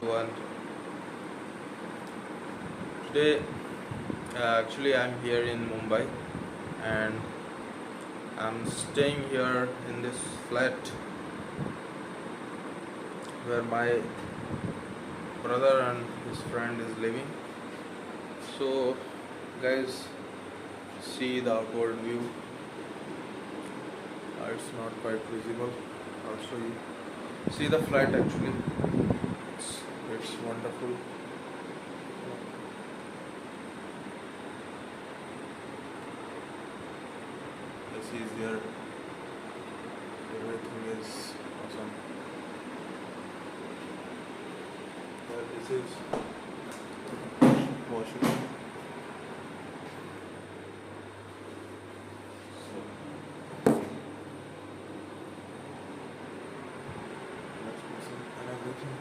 everyone. Today, actually, I'm here in Mumbai and I'm staying here in this flat where my brother and his friend is living. So, guys, see the outward view. It's not quite visible. I'll show you. See the flat actually. It's wonderful. This is there. Everything is awesome. This is washroom. And everything.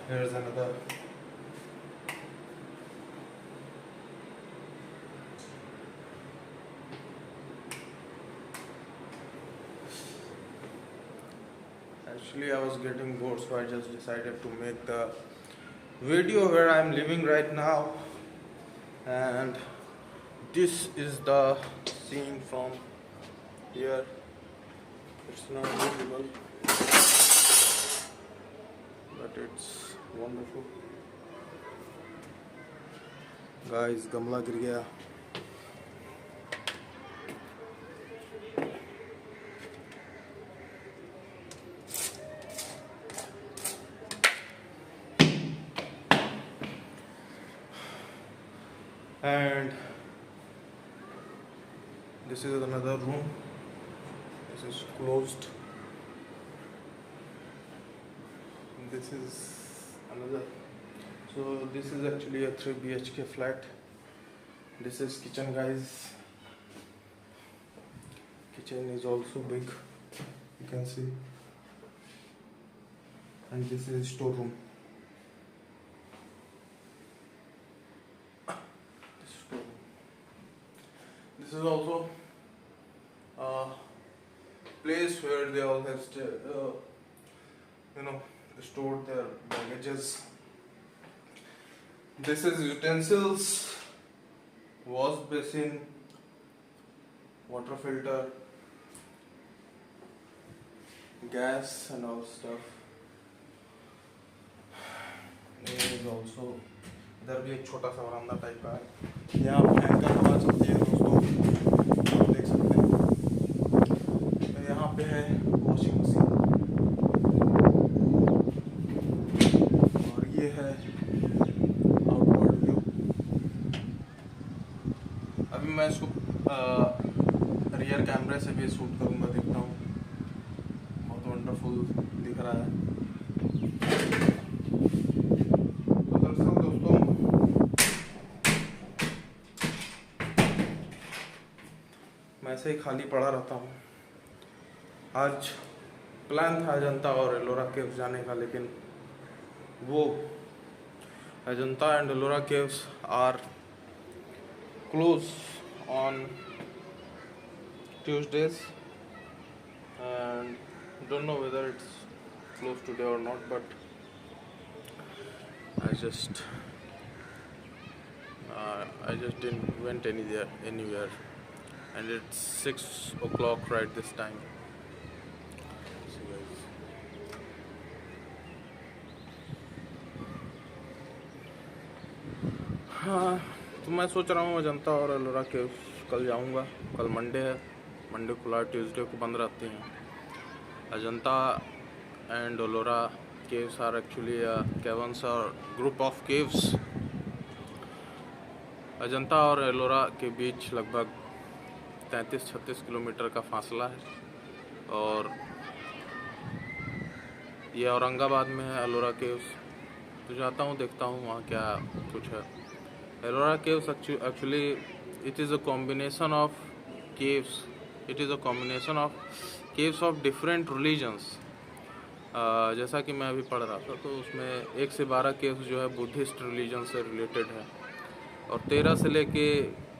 Here's another. Actually, I was getting bored, so I just decided to make the video where I'm living right now, and this is the scene from here. It's not visible, but it's wonderful. Guys, गमला गिर गया. And this is another room. This is closed. This is another. So this is actually a 3 BHK flat. This is kitchen, guys. Kitchen is also big, you can see. And this is storeroom. This is also a place where they all have stored their baggages. This is utensils, wash basin, water filter, gas and all stuff. There is also, इधर भी एक छोटा सा वरांदा type का है. यहाँ fan का हवा चलती है दोस्तों, आप देख सकते हैं. तो यहाँ पे है वॉशिंग मशीन और ये है आउटवर्ड व्यू. अभी मैं इसको रियर कैमरे से भी शूट करूँगा, देखता हूँ. बहुत वंडरफुल दिख रहा है. मैं ऐसे ही खाली पड़ा रहता हूँ. आज प्लान था अजंता और एलोरा केव्स जाने का, लेकिन वो Ajanta and Ellora caves are close on Tuesdays, and don't know whether it's closed today or not, but I just didn't went anywhere, and it's 6 o'clock right this time. See, guys. हाँ, तो मैं सोच रहा हूँ अजंता और एलोरा के कल जाऊँगा. कल मंडे है, मंडे खुला, ट्यूसडे को बंद रहते हैं. Ajanta and Ellora caves are actually caverns or group of caves. Ajanta और एलोरा के बीच लगभग 33-36 किलोमीटर का फासला है, और ये औरंगाबाद में है एलोरा केव्स. तो जाता हूँ, देखता हूँ वहाँ क्या कुछ है. Ellora caves actually it is a combination of caves. It is a combination of caves of different religions. जैसा कि मैं अभी पढ़ रहा था, तो उसमें 1 से 12 केव्स जो है बुद्धिस्ट रिलीजन से रिलेटेड है, और 13 से लेके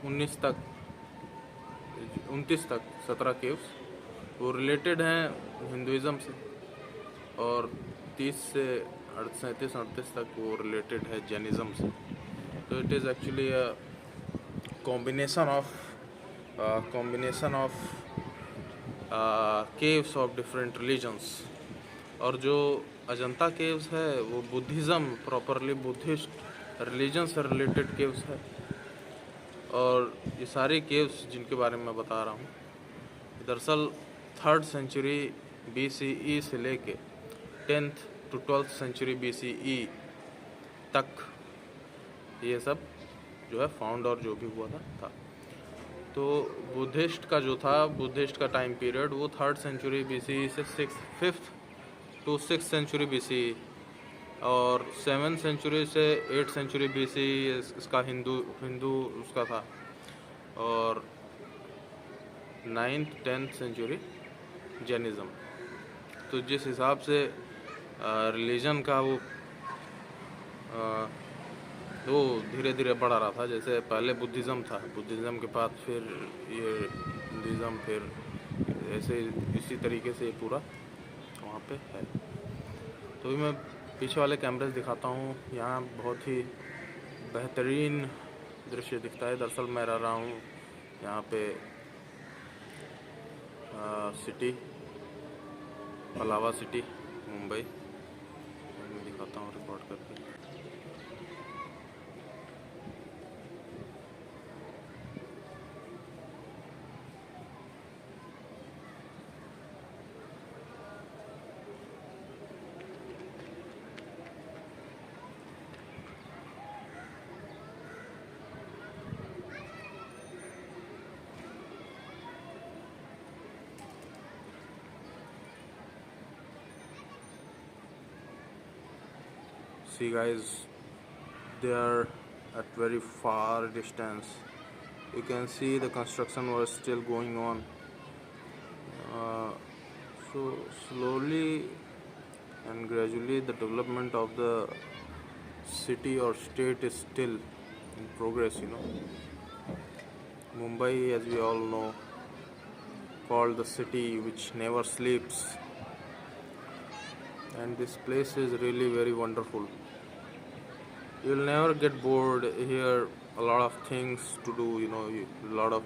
29 तक 17 केव्स वो रिलेटेड हैं हिंदुज़म से, और 30 से 37-38 तक वो रिलेटेड है जैनिज़्म से। तो it is actually a combination of caves of different religions. और जो अजंता केव्स है वो बुद्धिज़्म, प्रॉपरली बुद्धिस्ट रिलीजन से रिलेटेड केव्स है। और ये सारे केव्स जिनके बारे में मैं बता रहा हूँ, दरअसल 3rd सेंचुरी BCE से लेके 10th to 12th century BCE तक ये सब जो है फाउंड और जो भी हुआ था। तो बुद्धिस्ट का टाइम पीरियड वो 3rd सेंचुरी BCE से 5th to 6th century BCE, और 7th सेंचुरी से 8th सेंचुरी BCE इसका हिंदू उसका था, और 9th 10th सेंचुरी जैनिज़्म। तो जिस हिसाब से रिलीजन का वो धीरे धीरे बढ़ा रहा था, जैसे पहले बुद्धिज़्म था, बुद्धिज़्म के बाद फिर ये हिंदुज़्म, फिर ऐसे इसी तरीके से पूरा वहाँ पे है। तो भी मैं पीछे वाले कैमरे दिखाता हूँ। यहाँ बहुत ही बेहतरीन दृश्य दिखता है। दरअसल मैं रह रहा हूँ यहाँ पे सिटी, पलावा सिटी, मुंबई। मैं दिखाता हूँ रिकॉर्ड करके। See guys, they are at very far distance. You can see the construction was still going on. So slowly and gradually the development of the city or state is still in progress, you know. Mumbai, as we all know, called the city which never sleeps, and this place is really very wonderful. You'll never get bored here. A lot of things to do, you know, a lot of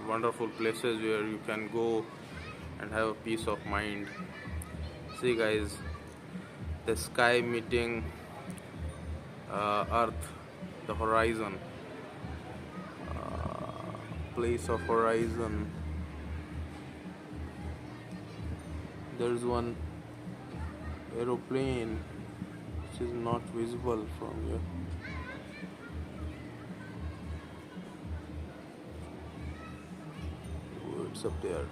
wonderful places where you can go and have a peace of mind. See guys, the sky meeting earth, the horizon, place of horizon. There's one aeroplane which is not visible from here. Oh, it's up there.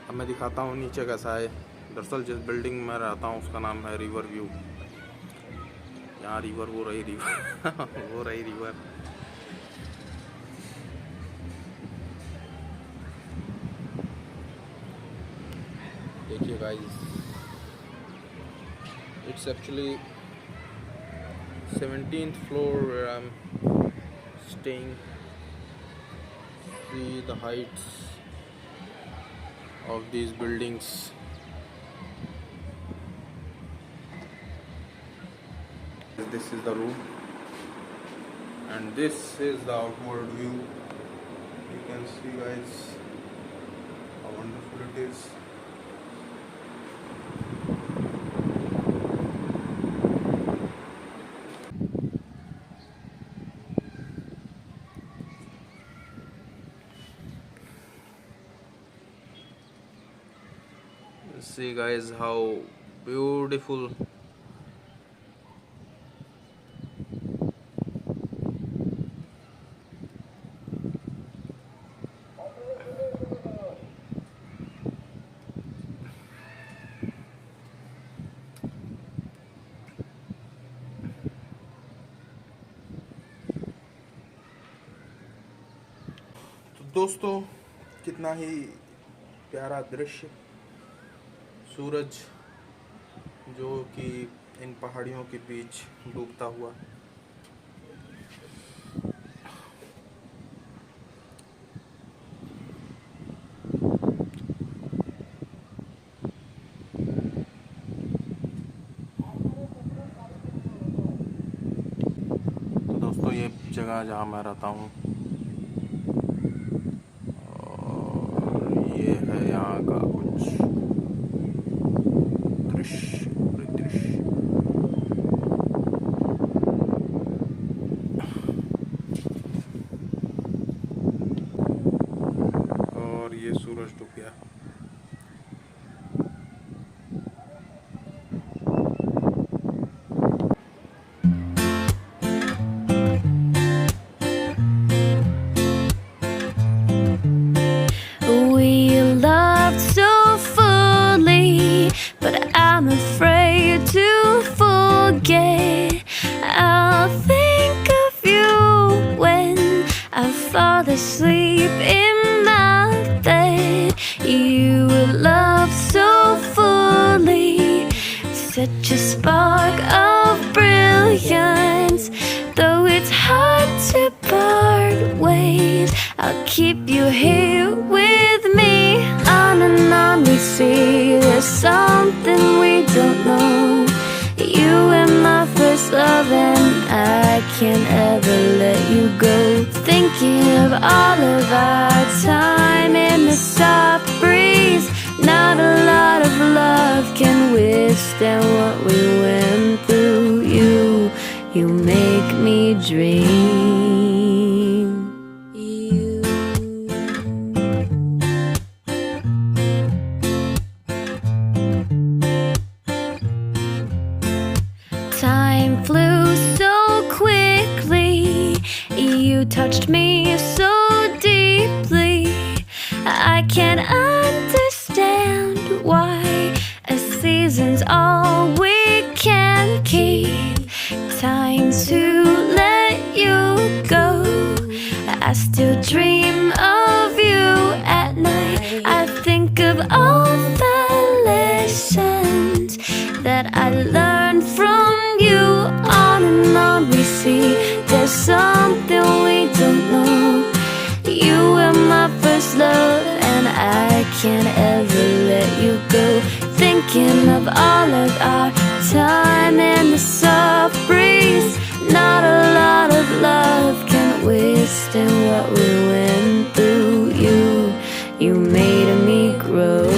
अब मैं दिखाता हूँ नीचे कैसा है। दरअसल जिस building में रहता हूँ उसका नाम है रिवर व्यू। यहाँ रिवर, वो रही रिवर वो रही रिवर। देखिए guys, it's actually 17th floor where I'm staying. See the heights of these buildings. This is the room, and this is the outward view. You can see guys how wonderful it is. See guys how beautiful दोस्तों, कितना ही प्यारा दृश्य, सूरज जो कि इन पहाड़ियों के बीच डूबता हुआ। तो दोस्तों, ये जगह जहाँ मैं रहता हूँ और ये है यहाँ का कुछ दृश्य, परिदृश्य। और ये सूरज डूब गया। We loved so fully, but I'm afraid to forget. I'll think of you when I fall asleep in my bed. You loved so fully, such a spark of brilliance. Though it's hard to part ways, I'll keep you here with me. On and on we see there's something we don't know. You were my first love and I can't ever let you go. Thinking of all of our time in the soft breeze. Not a lot of love can withstand what we went through. You make me dream. You. Time flew so quickly. You touched me so deeply. I can't understand why a season's all we can keep. Time to let you go. I still dream of you at night. I think of all the lessons that I learned from you. On and on we see there's something we don't know. You were my first love and I can't ever let you go. Thinking of all of our time in the soft breeze. Not a lot of love can withstand what we went through. You made me grow.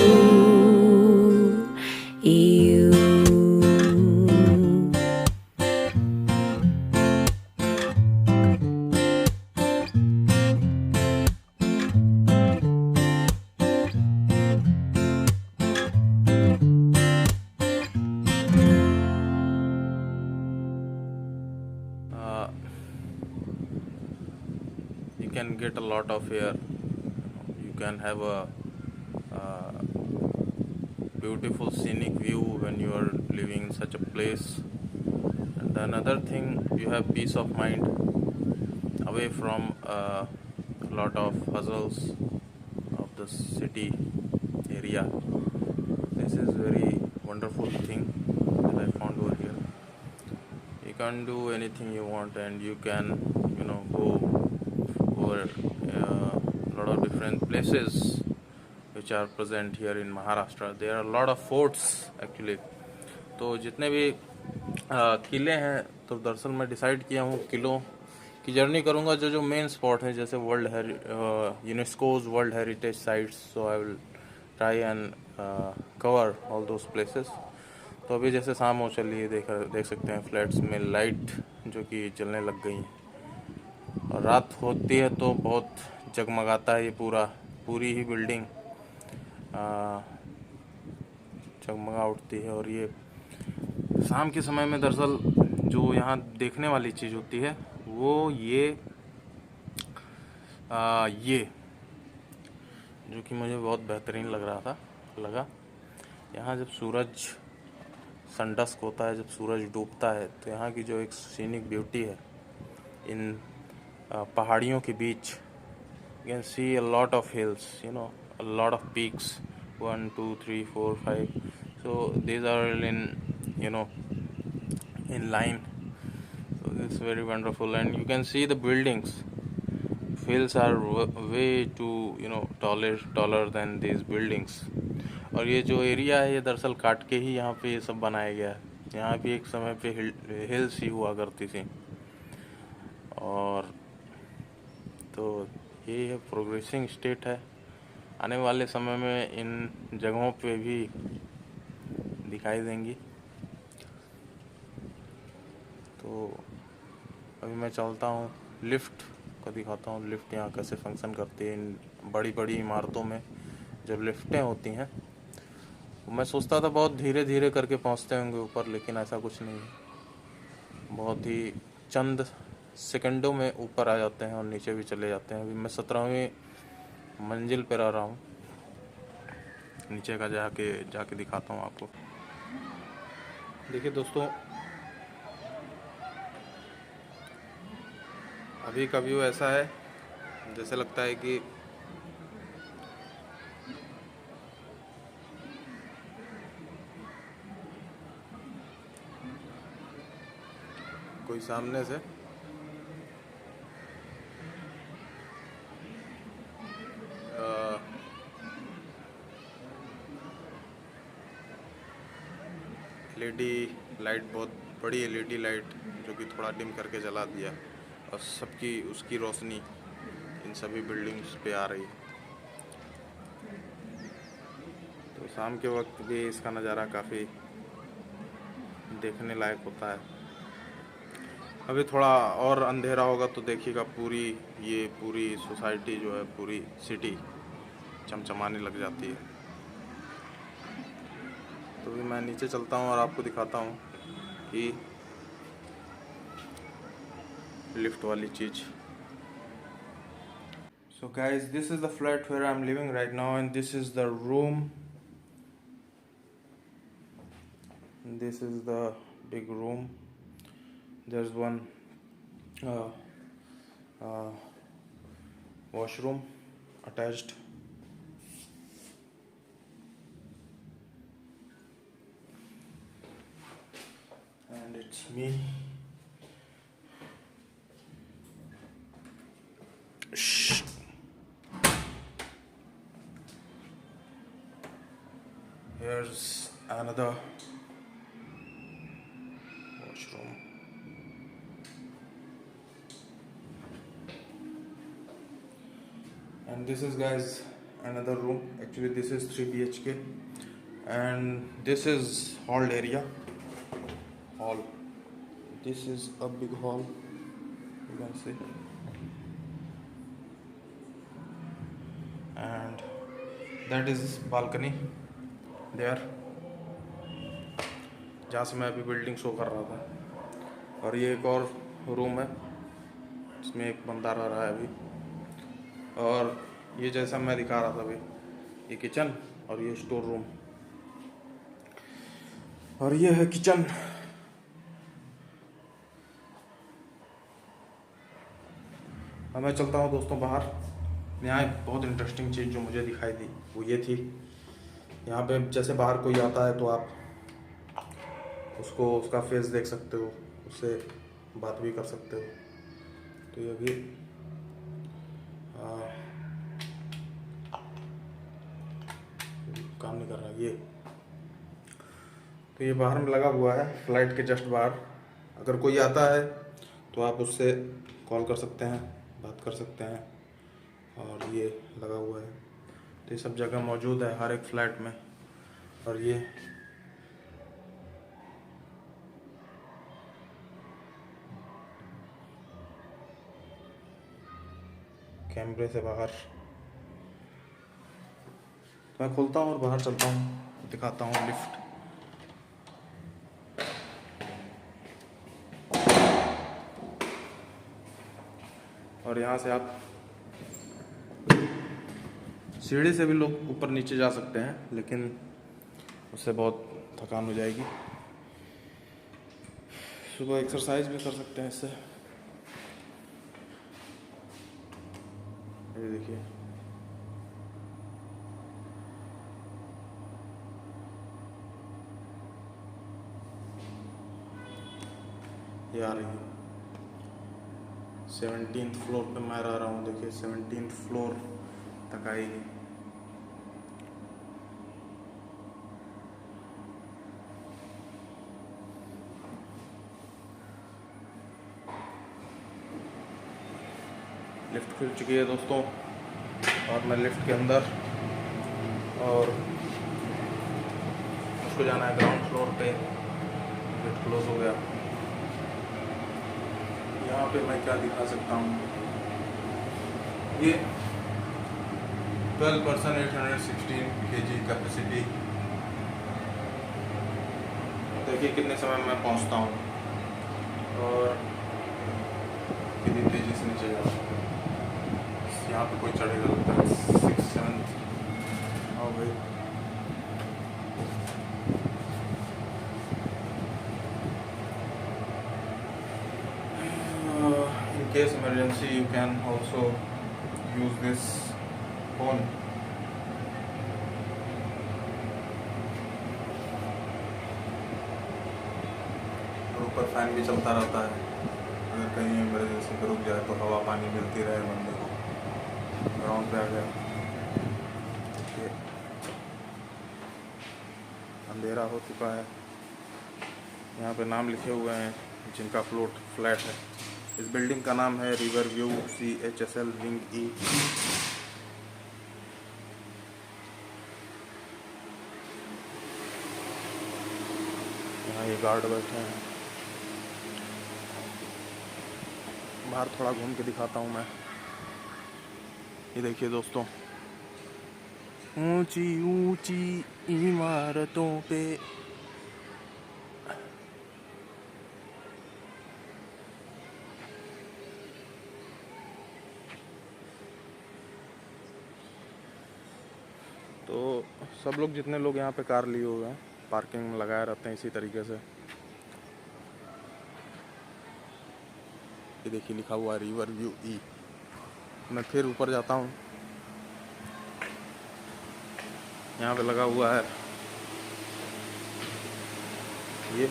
You. You can get a lot of air. You can have a beautiful scenic view when you are living in such a place. And the another thing, you have peace of mind away from a lot of hustles of the city area. This is very wonderful thing that I found over here. You can do anything you want and you can go over a lot of different places which are present here in Maharashtra. There are a lot of forts actually. तो जितने भी किले हैं, तो दरअसल मैं decide किया हूँ किलों की जर्नी करूँगा जो जो मेन स्पॉट है, जैसे UNESCO's world heritage sites. So I will try and cover all those places. तो अभी जैसे शाम हो चली है, देख सकते हैं फ्लैट्स में लाइट जो कि जलने लग गई हैं और रात होती है तो बहुत जगमगाता है ये पूरी ही बिल्डिंग जगमगा उठती है. और ये शाम के समय में दरअसल जो यहाँ देखने वाली चीज़ होती है वो ये जो कि मुझे बहुत बेहतरीन लगा. यहाँ जब सूरज सनडस्क होता है, जब सूरज डूबता है, तो यहाँ की जो एक सीनिक ब्यूटी है इन पहाड़ियों के बीच, You can see a lot of hills, you know, a lot of peaks, 1 2 3 4 5. So these are in, you know, in line. So it's very wonderful, and you can see the buildings. Hills are way too, you know, taller than these buildings. और ये जो area है ये दरअसल काट के ही यहाँ पे ये सब बनाया गया है. यहाँ भी एक समय पे हिल्स ही हुआ करती थी. और तो ये है प्रोग्रेसिंग स्टेट है. आने वाले समय में इन जगहों पे भी दिखाई देंगी. तो अभी मैं चलता हूँ, लिफ्ट को दिखाता हूँ. लिफ्ट यहाँ कैसे फंक्शन करती है. इन बड़ी बड़ी इमारतों में जब लिफ्टें होती हैं, मैं सोचता था बहुत धीरे धीरे करके पहुँचते होंगे ऊपर, लेकिन ऐसा कुछ नहीं है. बहुत ही चंद सेकंडों में ऊपर आ जाते हैं और नीचे भी चले जाते हैं. अभी मैं 17वीं मंजिल पर आ रहा हूँ. नीचे का जाके दिखाता हूँ आपको. देखिए दोस्तों, अभी का व्यू ऐसा है जैसे लगता है कि कोई सामने से एलईडी लाइट, बहुत बड़ी एलईडी लाइट जो कि थोड़ा डिम करके जला दिया, और सबकी उसकी रोशनी इन सभी बिल्डिंग्स पे आ रही है. तो शाम के वक्त भी इसका नज़ारा काफ़ी देखने लायक होता है. अभी थोड़ा और अंधेरा होगा तो देखिएगा पूरी सोसाइटी जो है, पूरी सिटी चमचमाने लग जाती है. तो भी मैं नीचे चलता हूँ और आपको दिखाता हूँ कि लिफ्ट वाली चीज़. So guys, this is the flat where I'm living right now, and this is the room. This is the big room. There's one washroom attached. And it's me. Shh. Here's another washroom. And this is, guys, another room. Actually this is 3 BHK, and this is hall area. This is a big hall, you can see, and that is balcony there, जहाँ से मैं अभी building show कर रहा था. और ये एक और रूम है, इसमें एक बंदा रह रहा है अभी. और ये जैसा मैं दिखा रहा था अभी, ये किचन और ये स्टोर रूम, और ये है किचन. अब मैं चलता हूँ दोस्तों बाहर. यहाँ एक बहुत इंटरेस्टिंग चीज़ जो मुझे दिखाई दी वो ये थी, यहाँ पे जैसे बाहर कोई आता है तो आप उसका फेस देख सकते हो, उससे बात भी कर सकते हो. तो ये भी काम नहीं कर रहा ये. तो ये बाहर में लगा हुआ है, फ्लाइट के जस्ट बाहर. अगर कोई आता है तो आप उससे कॉल कर सकते हैं, बात कर सकते हैं. और ये लगा हुआ है, तो ये सब जगह मौजूद है हर एक फ्लैट में. और ये कैमरे से बाहर मैं खोलता हूँ और बाहर चलता हूँ, दिखाता हूँ लिफ्ट. और यहाँ से आप सीढ़ी से भी लोग ऊपर नीचे जा सकते हैं, लेकिन उससे बहुत थकान हो जाएगी. सुबह एक्सरसाइज भी कर सकते हैं इससे. ये देखिए, ये आ रही है 17th फ्लोर पे मैं रह रहा हूँ। देखिए 17th फ्लोर तक आएगी। लिफ्ट खुल चुकी है दोस्तों, और मैं लिफ्ट के अंदर, और मुझको जाना है ग्राउंड फ्लोर पे। गेट क्लोज हो गया। यहाँ पे मैं क्या दिखा सकता हूँ, ये 12 पर्सन 816 kg कैपेसिटी। देखिए कितने समय में पहुँचता हूँ और कितनी तेज़ी से नीचे जाता हूँ। यहाँ पे कोई चढ़ेगा लगता है 6th 7th। आओ भाई, in case emergency you can also use this phone. और ऊपर फैन भी चलता रहता है, अगर कहीं इमरजेंसी पे रुक जाए तो हवा पानी मिलती रहे बंदे को। ग्राउंड पे आ गया, अंधेरा हो चुका है। यहाँ पे नाम लिखे हुए हैं जिनका फ्लैट है। इस बिल्डिंग का नाम है river view CHSL wing E। यहाँ ये गार्ड बैठे हैं। बाहर थोड़ा घूम के दिखाता हूँ मैं। ये देखिए दोस्तों, ऊंची ऊंची इमारतों पे तो सब लोग, जितने लोग यहाँ पे कार लिए हुए हैं, पार्किंग में लगाए रहते हैं इसी तरीके से। ये देखिए लिखा हुआ है रिवर व्यू E। मैं फिर ऊपर जाता हूँ, यहाँ पे लगा हुआ है ये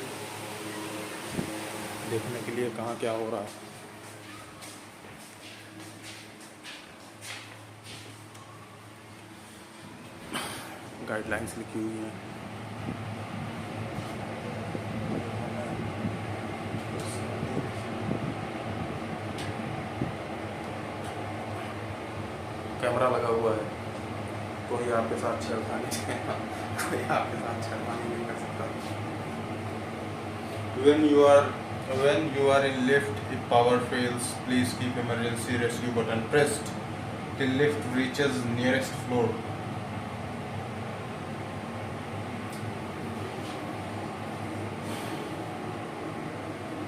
देखने के लिए कहाँ क्या हो रहा है। गाइडलाइंस लिखी हुई हैं। कैमरा लगा हुआ है, कोई आपके साथ छेड़खानी कोई आपके साथ छेड़खानी नहीं कर सकता। When you are in lift, if power fails, please keep emergency rescue button pressed till lift reaches nearest floor.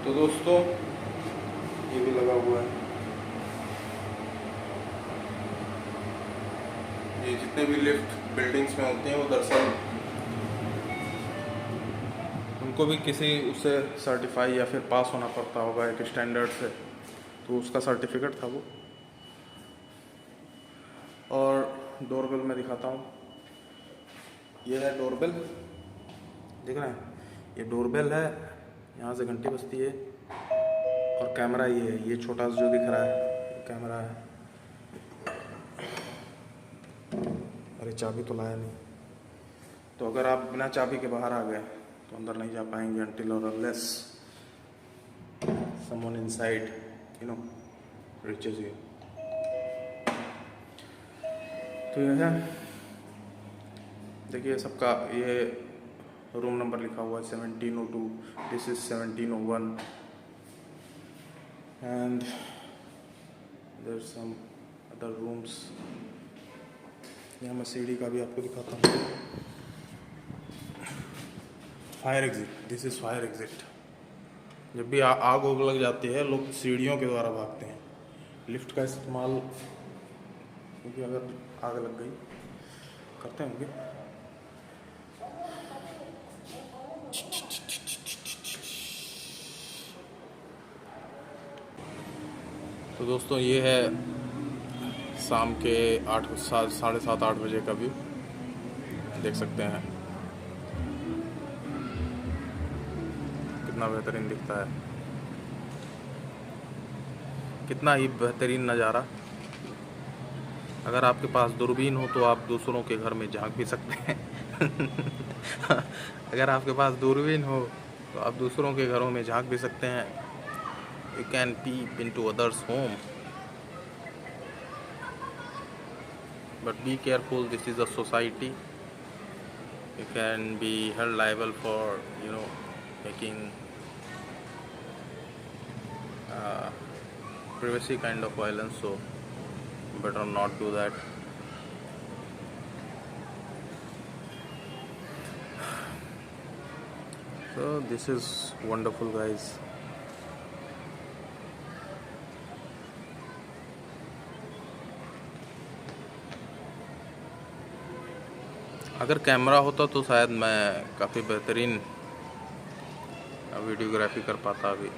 तो दोस्तों ये भी लगा हुआ है। ये जितने भी लिफ्ट बिल्डिंग्स में होते हैं वो दरअसल उनको भी किसी उससे सर्टिफाई या फिर पास होना पड़ता होगा एक स्टैंडर्ड से, तो उसका सर्टिफिकेट था वो। और डोरबेल मैं दिखाता हूँ, ये है डोरबेल, देख रहे हैं, ये डोरबेल है, यहाँ से घंटी बजती है। और कैमरा ये है, ये छोटा सा जो दिख रहा है ये कैमरा है। अरे चाबी तो लाया नहीं, तो अगर आप बिना चाबी के बाहर आ गए तो अंदर नहीं जा पाएंगे until or unless someone inside reaches you। तो ये है, देखिए सबका ये रूम नंबर लिखा हुआ है 1702, this is 1701 and there's some other rooms। यहाँ मैं सीढ़ी का भी आपको दिखाता हूँ। Fire exit, this is fire exit. जब भी आग उग लग जाती है लोग सीढ़ियों के द्वारा भागते हैं, लिफ्ट का इस्तेमाल क्योंकि अगर आग लग गई करते होंगे। तो दोस्तों ये है शाम के 7:30-8 बजे का व्यू देख सकते हैं, कितना बेहतरीन दिखता है, कितना ही बेहतरीन नज़ारा। अगर आपके पास दूरबीन हो तो आप दूसरों के घर में झांक भी सकते हैं। अगर आपके पास दूरबीन हो तो आप दूसरों के घरों में झांक भी सकते हैं। You can peep into others home, but be careful, this is a society. You can be held liable for making privacy kind of violence, so better not do that. So this is wonderful, guys. अगर camera होता तो शायद मैं काफ़ी बेहतरीन videography कर पाता अभी।